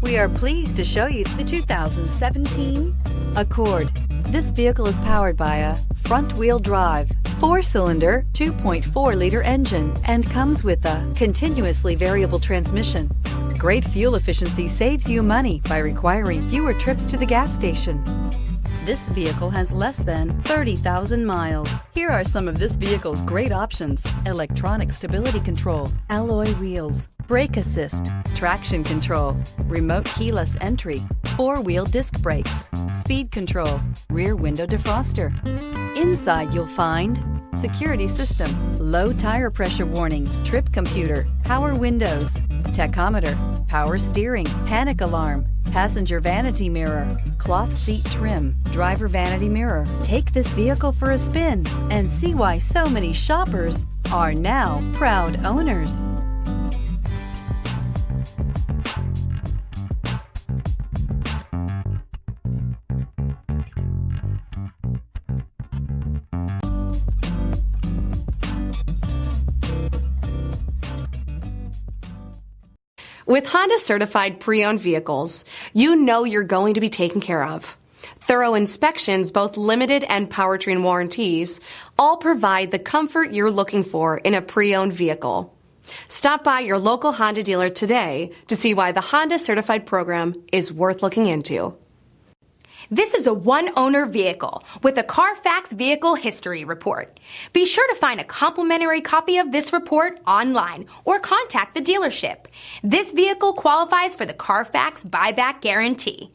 We are pleased to show you the 2017 Accord. This vehicle is powered by a front-wheel drive, 4-cylinder, 2.4-liter engine and comes with a continuously variable transmission. Great fuel efficiency saves you money by requiring fewer trips to the gas station. This vehicle has less than 30,000 miles. Here are some of this vehicle's great options: electronic stability control, alloy wheels, brake assist, traction control, remote keyless entry, 4-wheel disc brakes, speed control, rear window defroster. Inside you'll find security system, low tire pressure warning, trip computer, power windows, tachometer, power steering, panic alarm, passenger vanity mirror, cloth seat trim, driver vanity mirror. Take this vehicle for a spin and see why so many shoppers are now proud owners. With Honda certified pre-owned vehicles, you know you're going to be taken care of. Thorough inspections, both limited and powertrain warranties, all provide the comfort you're looking for in a pre-owned vehicle. Stop by your local Honda dealer today to see why the Honda certified program is worth looking into. This is a one-owner vehicle with a Carfax Vehicle History Report. Be sure to find a complimentary copy of this report online or contact the dealership. This vehicle qualifies for the Carfax Buyback Guarantee.